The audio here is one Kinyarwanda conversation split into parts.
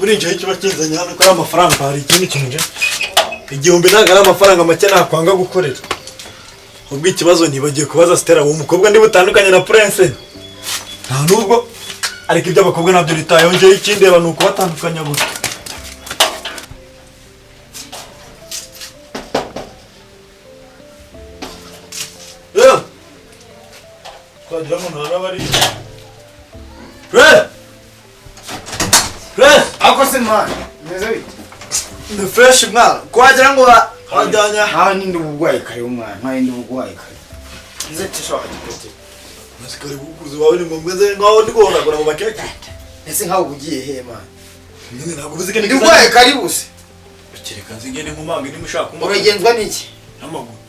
buri gihe kiba kinzanye hano ko ari amafaranga hari ikintu kinje igihumbi ntabwo ari amafaranga make nakwanga gukorera ubwo ikibazo ntibagiye kubaza Stella uwo mukobwa ndi butandukanye na Prince nta nubwo ariko ibyo abakobwa nabyo litaye yongeye ikindeba nuko batandukanya gusa twagira ngo ntara bari ako se man meze bite ni fresh mwana kwagira ngo wajyanya aha nindi ubugwayi kare umwana nta nindi ubugwayi kare nze tishaka gitote nasikare bukuzi wawe ni ngombwa ze ngaho ndikora kora mu bakeke ese nkaho ugiye he man nyine ntabwo bizike ni ubugwayi kari buse kereka nzigene mu manga ni mushaka umwe uragenzwa n'iki namaguru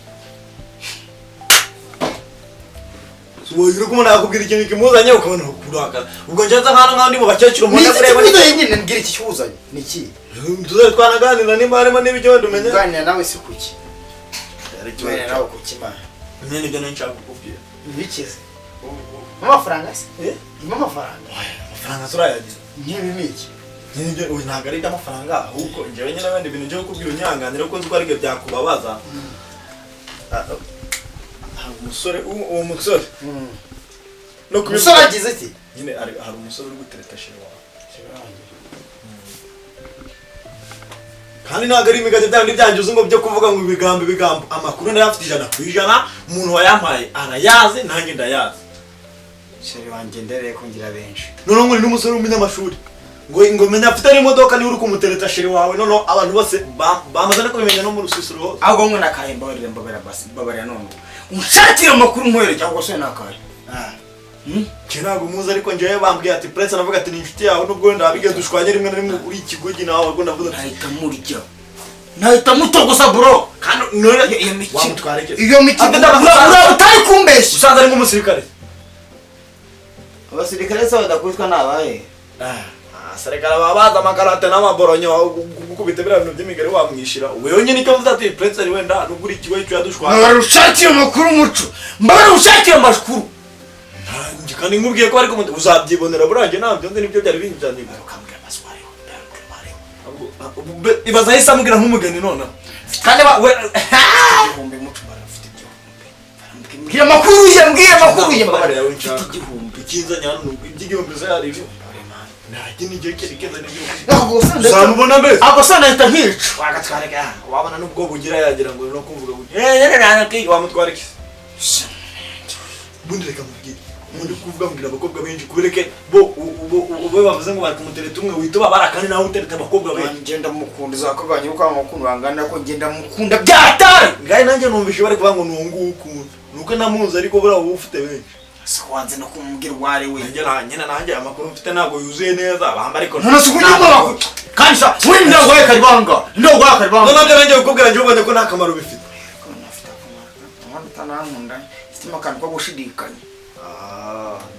Suwiro kuma nakubwira ikintu kimuzanye ukabona kurakara ubwo njaza nkana ndi mu bakecuru mbona kureba ni nyine ngira iki cyuzanye niki tuze twanaganira nimba harimo n'ibyo ndumenya ganira nawe se kuki ariko nawe kuki ma nyine byo nshaka kukubwira bikize amafaranga se amafaranga turayagize nyibi miki nyine byo ntago ari amafaranga ahubwo njyewe nyine abandi bintu nje kukubwira unyanganira ko nzi ko ari byo byakubabaza umusore uwo musore no kumusore agize ati nyine hari umusore uri gutereta shira wawe kandi ntago ari imigaje byandi byanjuze ngo byo kuvuga ngo ibigambo amakuru ndayafite 100% umuntu wayampaye arayazi nanjye ndayazi sheri wanje ndereye kungira benshi none ngo ni umusore w'umunyamashuri ngo menya afite n'imodoka ni uri kumutereta shira wawe none abantu bose bamaze no kubimenya no mu rusisiro hose ahubwo ngo nakahemba wari mbabera basi babara none ushakira amakuru nkwere cyangwa se nakaye kinago muza ariko njewe bambwiye ati Prince anavuga ati ni inshuti yawe nubwo ndabigiye dushwanye rimwe na rimwe uri ikigogi nawe ariko ndavuga nahita mutogosa bro kandi none iyo miki utari kumbesha usanze ari nk'umusirikare abasirikare se badakubitwa nabaye Serikali babaza amakarate n'amaboronyo gukubita bira bintu by'imigari wamwishira wewe nyine icyo mvuze ati Prince ari wenda nubwo uri ikigo cyo yadushwanye barushakira amakuru muco barushakira amakuru kandi nkubwiye ko ariko uzabyibonera buranje nabyo nibyo byari binjanye ukambwira baswari ibaza hisa amubwira nk'umugeni none kandi we igihumbi muco barafite igihumbi mbwira amakuru ye mfite igihumbi kinzanya hano iby'igihumbi se yari ibyo Nagini je kerekeza n'ibyo. Zamubona mbese. Agosana ahita nkica. Wagatwareka. Wabona nubwo bugira yagira ngo no kumvuga bugira. Naki wamutwareke. Bundi reka mubwire. Mundi kuvuga mbwira abakobwa benshi kubereke bo bavuze ngo bari kumutereta umwe witoba barakane nawe utereta abakobwa benshi. Ngenda mukunda zakabanye uko amakuru bangana ko ngenda mukunda byatari. Ngaye nanjye numvishe bari kuvuga ngo nunguku. Nuko namuzi ariko bura ufite benshi. Sikwanze no kumubwira wari we nanjye amakuru mfite ntabwo yuzuye neza bamba ariko nasukunyuma kanisha we ndagwaye karibanga none nanjye ukubwira njye ubonye ko nta kamaro bifite tanamunda sitima kan ko gushidikanya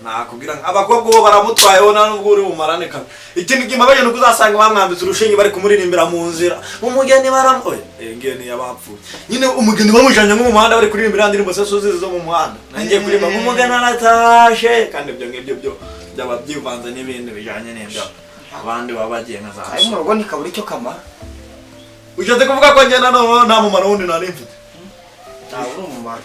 nakubwira abakobwa bo baramutwayeho nubwo uri bumarane kan ikindi kimabaje nuko uzasanga bamwambitse urushinge bari kumuririmbira mu nzira umugeni baramoye ngeni yabapfuye nyine umugeni bamujanye mu muhanda bari kuririmbira indirimbo sesuzi zo mu muhanda nangiye kuririmba umugeni aratashe kandi ibyo ngibyo byo byababyivanze n'ibindi bijanye n'ibyo abandi babagiye nka za ari mu rugo nikaburi cyo kamara ujye kuvuga ko ngena no nta mumaro wundi nari mfite ntabwo umumaro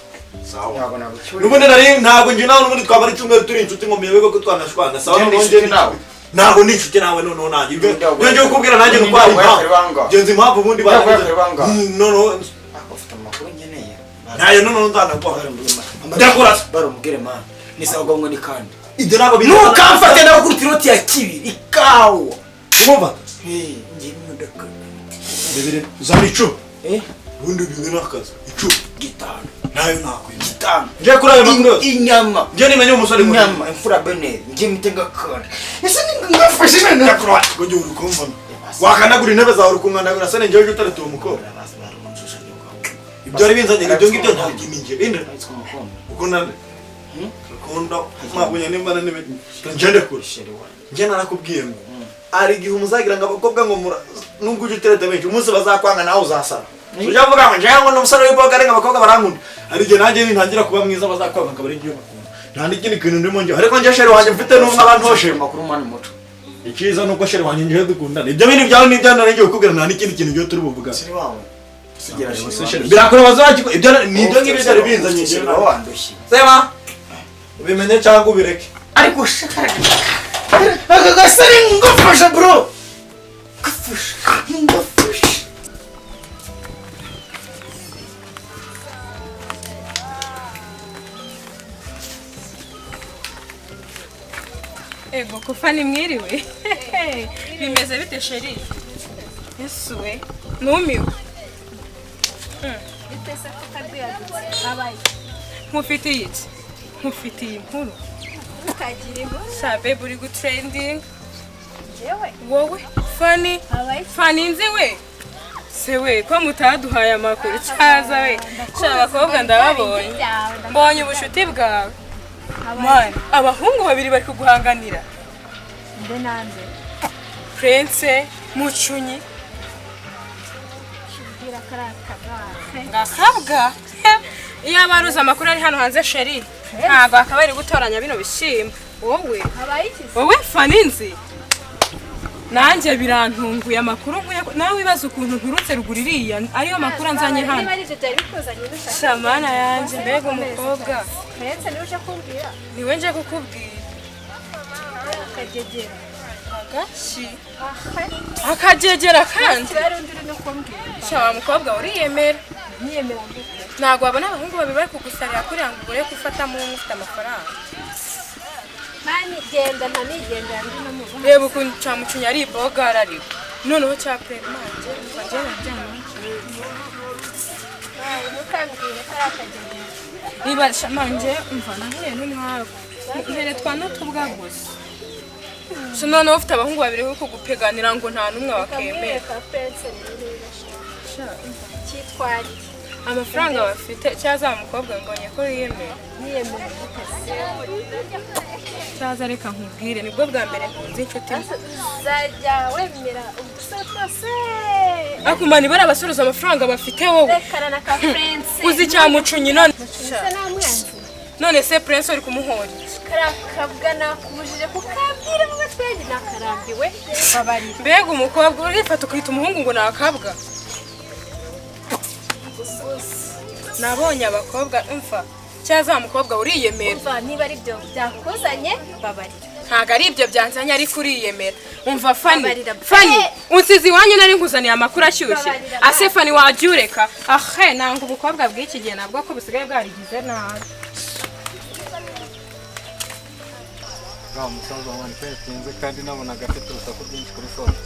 sawa nubundi ntabwo njye nawe nubundi twabari cyumweru turi inshuti ngo muyebe ko twanashwana sawa none nawe ntabwo ni inshuti nawe none nanjye ibyo kubwira nanjye nuko ari impamvu genzi impamvu ubundi baravuze none afite amakuru nkeneye nayo none ndanakuha ndakora barumubwire man nisaga ngo ni kandi ibyo nabo nukamfate nawe kuri tiroti ya kibi ikawo ngomba ngiye mudaka bibiri zari icu ubundi bibiri n'akazi icu gitano nayo nakwiye gitano ngiye kurayo makuru inyama ngiye nimenye umusore inyama imfura bene ngiye mitenga kandi ese ngafashe nene nakora ngo ngiye urukumva wakanagura intebe zawe urukumwanagura sene ngiye uje utaratuye umukobwa ibyo ari binzanye ibyo ngibyo ntabwo iminje inde uko nande ukunda mwabunye nimba nane ngende kure ngiye narakubwiye ngo ari gihe umuzagira ngo abakobwa ngo nubwo uje utereta benshi umunsi bazakwanga nawe uzasara ujya vuga ngo ngiye ngo n'umusore w'iboga ari abakobwa barankunda ari gihe nanjye nintangira kuba mwiza bazakwanga akabari igihe bakunda nta n'ikindi kintu ndimo njye ariko njye sheri wanjye mfite n'umwe abantu hoshe makuru mani muco Ikiza nuko sheri wanjye ngiye dukundana. Ibyo bintu byawe n'ibyana ngiye kukubwira nta n'ikindi kintu cyo turi buvuga. Sheri wawe. Sigera sheri. Birakora bazaki ibyo nibyo ngibyo byari binzanye sheri wawe wandushye. Sema. Ubimenye cyangwa ubireke. Ariko shaka. Aka gasari ngufasha bro. Ngufasha. Ego kufa ni mwiriwe. Bimeze bite sheri? Yesuwe. Numiwe. Bitese ko kaduyagutse. Abaye. Nkufitiye iki? Nkufitiye inkuru. Ukagire inkuru. Sabe buri gutrending. Yewe. Wowe Fani. Abaye. Fani nzi we. Se we ko mutaduhaye amakuru cyaza we. Shaka abakobwa ndababonye. Mbonye ubushuti bwawe. Man, abahungu babiri bari kuguhanganira. Nde nande. Prince Mucunyi. Shibwira karakabara. Ngakabwa. Iyo abaruza amakuru ari hano hanze sheri. Ntago akaba ari gutoranya bino bishimba. Wowe. Abaye iki? Wowe Fani nzi. Nanjye birantunguye amakuru nkuye nawe wibaza ukuntu nturutse ruguririya ariyo makuru anzanye hano. Niba ari byo byari bikuzanye n'ushaka. Shamana yanjye mbega umukobwa. Prince niwe uje kumbwira. Niwe nje kukubwira. Akagegera. Agashi. Aha. Akagegera kandi. Bari undi uri no kumbwira. Shawa mukobwa uriyemera. Niyemera mbere. Ntago wabona abahungu babiri bari kugusarira kuri ngo ugure gufata mu ufite amafaranga. Mani genda ntanigendera ndi no muba. Reba ukuntu camucinya ari bogara ariko. Noneho cya premanje ngagera byana. Mani mukambwira karakagegera. Niba shamanje umva nahuye n'umwabo. Mbere twanatubwa gusa. So noneho ufite abahungu babiri bari kugupeganira ngo nta numwe wakemera. Ka Prince niwe cyitwari. Amafaranga bafite cyaza umukobwa mbonye ko yiyemera. Niyemera mbere. Cyaza reka nkubwire nibwo bwa mbere nkunze inshuti. Zajya wemera udusore twose. Akumani bari abasuruza amafaranga bafite wowe. Rekana na ka Prince. Uzi cyamucunyi none. Nsa namwanzi. None se Prince uri kumuhora. Karakabwa nakubujije kukabwira mu batwenge nakarambiwe. Babarira. Mbega umukobwa urifata ukita umuhungu ngo nakabwa. Nabonye abakobwa umfa cyaza umukobwa uriyemera. Umva niba ari byo byakuzanye babarira. Ntago ari ibyo byanzanye ari kuriyemera. Umva Fani. Babarira. Fani unsizi wanyu nari nkuzaniye amakuru ashyushye. Ase Fani wajyureka. Ahe nanga ubukobwa bw'iki gihe nabwo ko busigaye bwarigize nabi. Umusaza wanjye yatinze kandi nabonaga afite urusaku rwinshi kuri phone.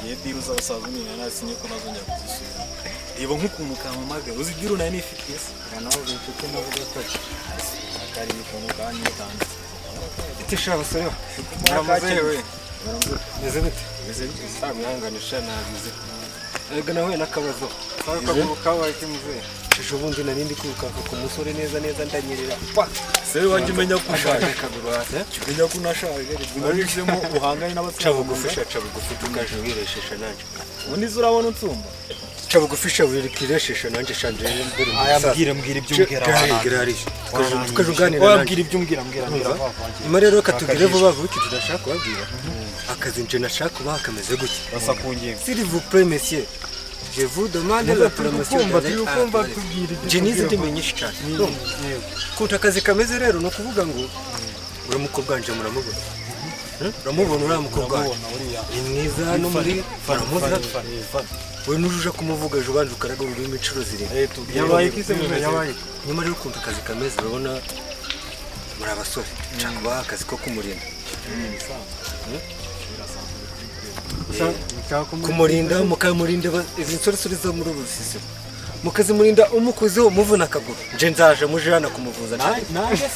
Ngiye diru z'abasaza nyine nasinye ko nazongera kuzisubira. Reba nk'ukuntu kamamaga uzi diru nayo nifitiye se. Nawe inshuti navuga ko akari ikintu kanyitanze. Iti shaka basore. Muramaze we. Meze bite? Meze bite? Samyanganisha nabize. Ega nawe nakabazo. Kaguru kabaye kimuze. Ejo bundi nari ndi kwiruka ku musore neza ndanyerera. Se wajye umenya ko ushaje kaguru hasi. Kimenya ko unashaje. Unarijemo uhanganye n'abatsi. Ca bugufi tukaje wireshesha nanje. Ubundi zurabona utsumba. Ca bugufi wireshesha nanje shanje mbere. Aya mbwira ibyo umbwira. Tukajuganira. Wabwira ibyo umbwira. Nyuma rero katugire vuba vuba iki tudashaka kubabwira. Akazi nje nashaka kubaha kameze gutya. Basa ku ngingo. S'il vous plaît monsieur. Je vous demande la promotion de Jenize ndimenyesha cyane. Kunta akazi kameze rero no kuvuga ngo uri mukobwa nje muramubona. Uramubona uri mukobwa. Ni mwiza no muri faramuza. We nujuje kumuvuga ejo banje ukaraga ururimi incuro zirindwi. Yabaye kise mumeze yabaye. Nyuma rero kunta akazi kameze urabona muri abasore. Cyangwa akazi ko kumurinda. Kumurinda mukamurinda izi nsoresore zo muri ubusisi mukazimurinda umukuziho muvuna akaguru nje nzaje mujana kumuvuza nanjye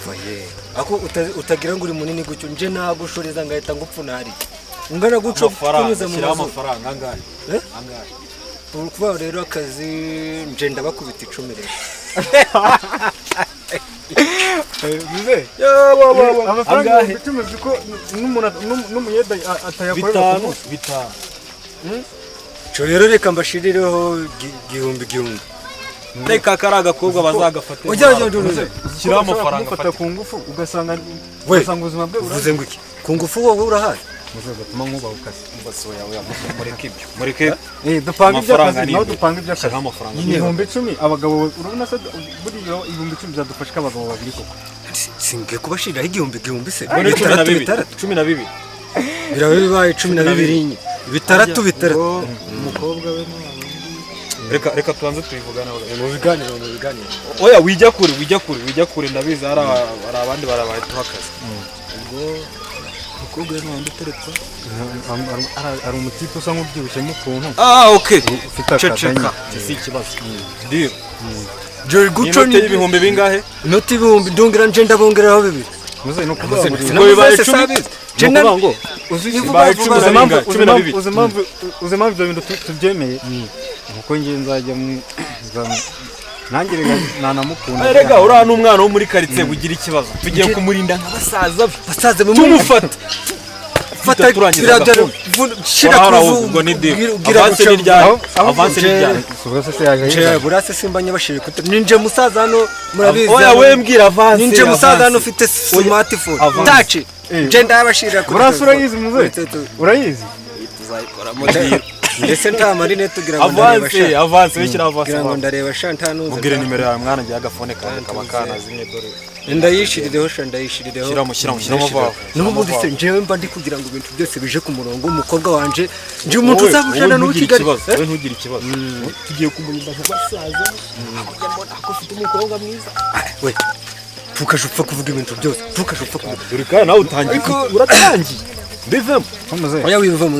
vaye ako utagira ngo uri munini gucyo nje nagushoreza ngahita ngupfuna hari ungana gucyo kunyuza mu amafaranga angahe kuba rero akazi nje ndabakubita 10 rero Bize amafaranga tumaze ko n'umuyeda atayakorera bitanu cyo rero reka mbashirireho gihumbi reka karaga kobwa bazagafata ujya shyira amafaranga fata ku ngufu ugasanga ubuzima bwe uvuze ngo iki ku ngufu wowe urahari muzaza tuma nkubahukase basoya oya mureke ibyo mureke dupanga amafaranga iby'akazi ni naho ibyo. dupanga iby'akazi Shaka amafaranga ni ibihumbi 10 abagabo urabona se buriya ibihumbi 10 byadufasha abagabo babiri koko singiye kubashiriraho igihumbi se Muri bitandatu 12 biraba bibaye 12 bitandatu umukobwa we reka tubanze tuyivugana mu biganiro oya wijya kure ndabizi hari abandi barabaye tuhakaze ubwo umukobwa we n'undi uteretse ari umutipe usa nk'ubyibushye nk'ukuntu okay ufite akadanya si ikibazo deal Joy guco ni ibihumbi bingahe noti ibihumbi ndungira nje ndabongeraho bibiri muze no kuvuga ngo bibaye 10 jenda ngo uzivuga uzi impamvu ibyo bintu tubyemeye nuko ngiye nzajya nanjye nanamukunda rega uriya n'umwana wo muri karitsiye bugira ikibazo tugiye kumurinda nk'abasaza basaza tumufata fata biradaro shira kuvuga ni deal avance ni ryari je burase simbanye bashire kute ninje musaza hano murabizi oya we mbwira avance ninje musaza hano ufite smartphone touch je ndabashirira kute burase urayizi muze urayizi tuzayikora model ndetse nta marine tugira ngo avance bishyira avance ngo ndareba shanta nuze ubwire nimero yawe mwana ngiye agafone kawe kabakana zimwe dore ndayishirireho shyiramo vaho n'ubundi se njewe mba ndi kugira ngo ibintu byose bije ku murongo umukobwa wanje nje umuntu uzabujana no Kigali we ntugire ikibazo tugiye kumurinda nk'abasaza ako ufite umukobwa mwiza we tukajupfa kuvuga ibintu byose tukajupfa kuvuga dore kandi nawe utangiye uratangiye bivemo oya wivamo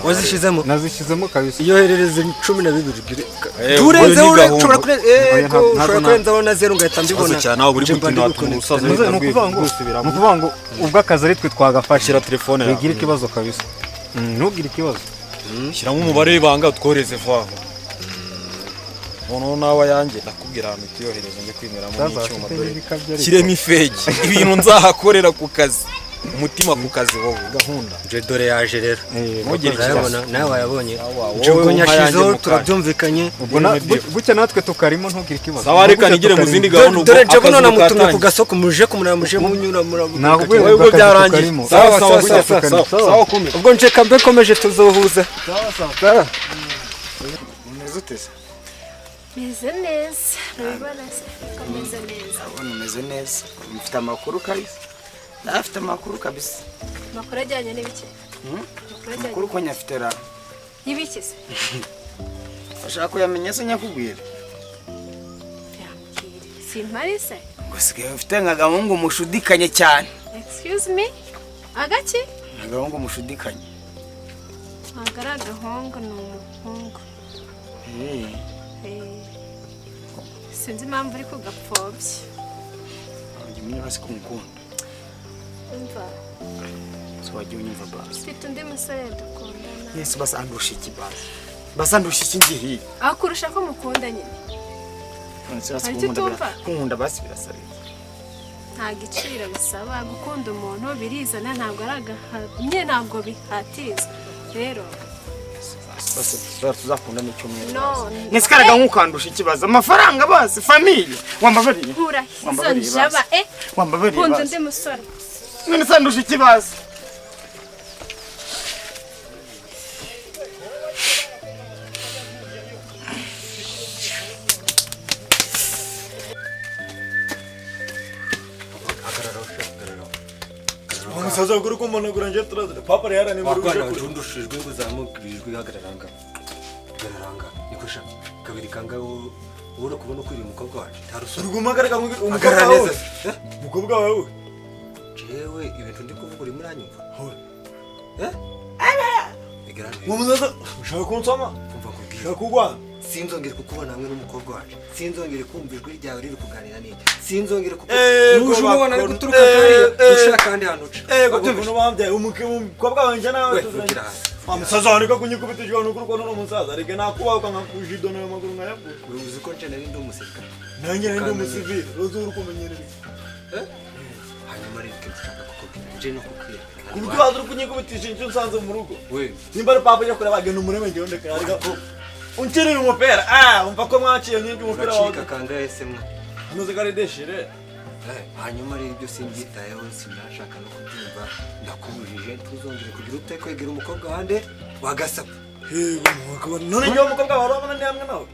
wazishizemo nazishizemo kabisa yoherereze 12 turenze urashobora kurenza wana 0 ngahita mbibona cyane aho buri gutuma umusaza nukuvuga ngo ubwo akazi ari twe twagafashira telefone yawe ngira ikibazo kabisa ntugire ikibazo shyiramo umubare w'ibanga utwohereze vaho umuntu nawe yanjye nakubwira ahantu tuyohereza njye kwimeramo n'icyuma dore kiremo ifegi ibintu nzahakorera ku kazi umutima ku kazi wowe gahunda je dore yaje rero ntugire ikibazo nawe wayabonye njugo nyashizeho turabyumvikanye ubwo bucya natwe tukarimo ntugire ikibazo sawa reka nigire mu zindi gahunda ubwo dore je buno namutumye ku gasoko muje kumuje munyura ubwo byarangiye sawa kumi ubwo nje kambe komeje tuzohuza sawa umeze utese meze neza urabona se komeze neza abona umeze neza mfite amakuru kabisa afite amakuru kabisa makuru ajyanye n'ibiki amakuru ko nyafite ra y'ibiki se ashaka ko yamenye se nyakubwira simpari se gusigaye ufite nk'agahungu mushudikanye cyane excuse me agaki agahungu mushudikanye ntabwo ari agahungu ni umuhungu sinzi impamvu uri kugapfobya umenye hasi ko umukunda umva wagiye unyumva basi mfite undi musore dukundana yesu basandusha iki basi basandusha iki ngiye akurusha ko mukunda nyine kunkunda basi birasaba nta giciro bisaba gukunda umuntu birizana ntabwo ari ntabwo bihatiriza rero basi tuzakunda n'icyumweru no nisikaraga nk'ukandusha ikibazo amafaranga basi famiye wambabariye nkurahizo njaba wambabariye kunda undi musore none sandusha ikibazo umusaza kuri kumonagura nje turazira papa yara ni muri wakwana ujundushijwe uzamukijwe hagararanga gararanga nikosha kabiri kanga ubona kubona uko iri umukobwa wacu tarusura urugumagara umukobwa wawe umukobwa wawe jewe ibintu ndi kuvuga uri muri anyumva umusaza ushaka kunsoma kumva kubwira ushaka kugwana sinzongere kukubona hamwe n'umukobwa wacu sinzongere kumva ijwi ryawe riri kuganira n'iki sinzongere nujubona ari guturuka kariya ushaka kandi hano uca kuno bambyaye umukobwa wanje nawe tugira umusaza wareka kunyikubita ijwana n'uko n'umusaza ariko nakubaho nkakujido nayo maguru nkayapfuye uzi ko nje nari ndi umusirikare nanjye nari ndi umusivili rozuru kumenyereza hanyuma rero nshaka kukubwira nje no kukubwira kuburyo waza uri kunyikubitisha icyo nsanze mu rugo we nimba ari papa ujya kureba agenda umureme ngewe ndeka ariko unkiriye umupira umva ko mwaciye nk'ibyo umupira wawe uracika kangahe se mwa unoze kari deshire hanyuma rero ibyo simbyitayeho sinashaka no kubyumva ndakubujije ntuzongere kugira ute kwegera umukobwa wande wagasaba none njyewe umukobwa wawe urabona ndi hamwe nawe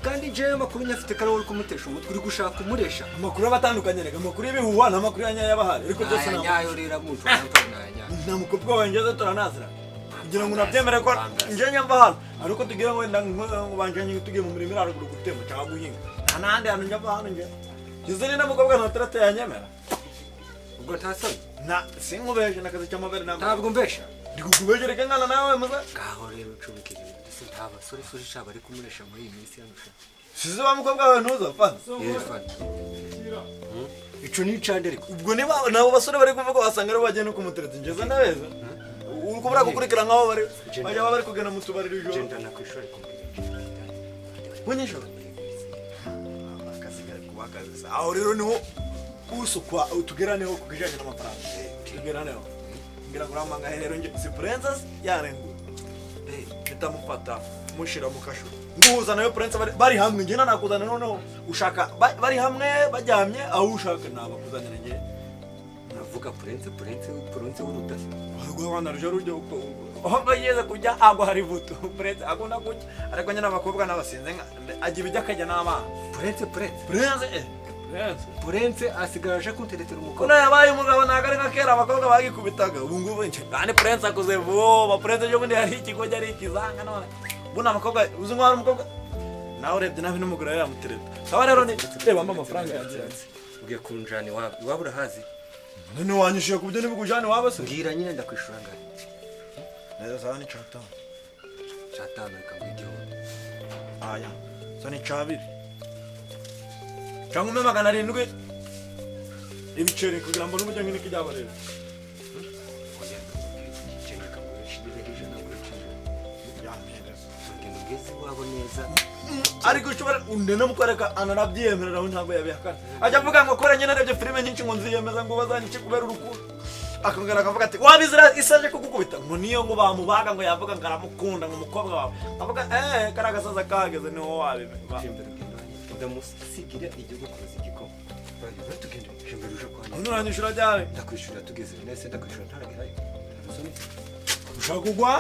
kandi jewe amakuru nyafite kare uri kumutesha umutwe uri gushaka kumuresha amakuru abatandukanye rega amakuru y'ibihuha n'amakuru ya nyayo abahari ariko byose nyayo rero muco nta mukobwa wawe ngeze turanazira kugira ngo unabyemere ko nje nyamba hano ariko tugira ngo wenda nkubanje tugiye mu mirimo iraruguru gutema cyangwa guhinga nta n'ahandi hantu njya hano nje ngeze ni n'umukobwa ntaterate yanyemera ubwo ntasoni sinkubeje n'akazi cy'amabere ntabwo mbesha ndi kukubeje reka nkana nawe muze ngaho rero ucubikire ese nta basore shaba ari kumuresha muri iyi minsi yanusha size wa mukobwa wawe ntuzapfana ico ni icande ariko ubwo niba nabo basore bari kuvuga wasanga rero bagiye no kumutereta ngeze nabeza uri kubura gukurikira nk'aho bajya bari kugana mu tubari ijoro genda nakwishore bunyijoro akazi kari kuba akazi aho rero niho usukwa tugeraneho ku kijanye n'amafaranga tugeraneho ngira ngo uramanga rero nje si princess yarengu bitamufata mushira mu kasho nguza nayo princess bari hamwe nje nakuzana noneho ushaka bari hamwe bajyamye aho ushaka nabakuzanira nje navuga princess urutasi ahubwo abana rujya rujya aho bageze kujya agwa hari vuto princess akunda kujya ariko nyine abakobwa n'abasinze ajya ibijya akajya n'amana princess asigaje kunteretera umukobwa kuna yabaye umugabo nagari nka kera abakobwa bagikubitaga ubu ngubu nje kandi princess akoze vuba princess yo bundi hari ikigo ari ikizanga none buna abakobwa uzi ngo hari umukobwa nawe urebye nabi n'umugore yamutereta saba rero ni reba mama amafaranga yanze ugiye kunjani waba urahazi none wanyishuye ku byo nibugujane waba se ngira nyine ndakwishura ngari neza sawa ni chatano reka ngwigiho aya so ni chabiri cyangwa 700 ibiceri kugira ngo n'ubujya ngine kijyaba rero ariko ushobora unena mukoreka anarabyemerera aho ntabwo yabihakana ajya avuga ngo kora nyine arebye filime nyinshi ngo nziyemeza ngo bazanyice kubera urukundo akongera akavuga ati wabizira isaje kugukubita ngo niyo ngo bamubaga ngo yavuga ngo aramukunda ngo umukobwa wawe avuga karagasaza kageze niho wabimenya ndamusigira igihugu kuza igikoma tugende imbere uje kwa none uranyishura ryari ndakwishura tugeze nese ndakwishura ntaragerayo ushaka kugwa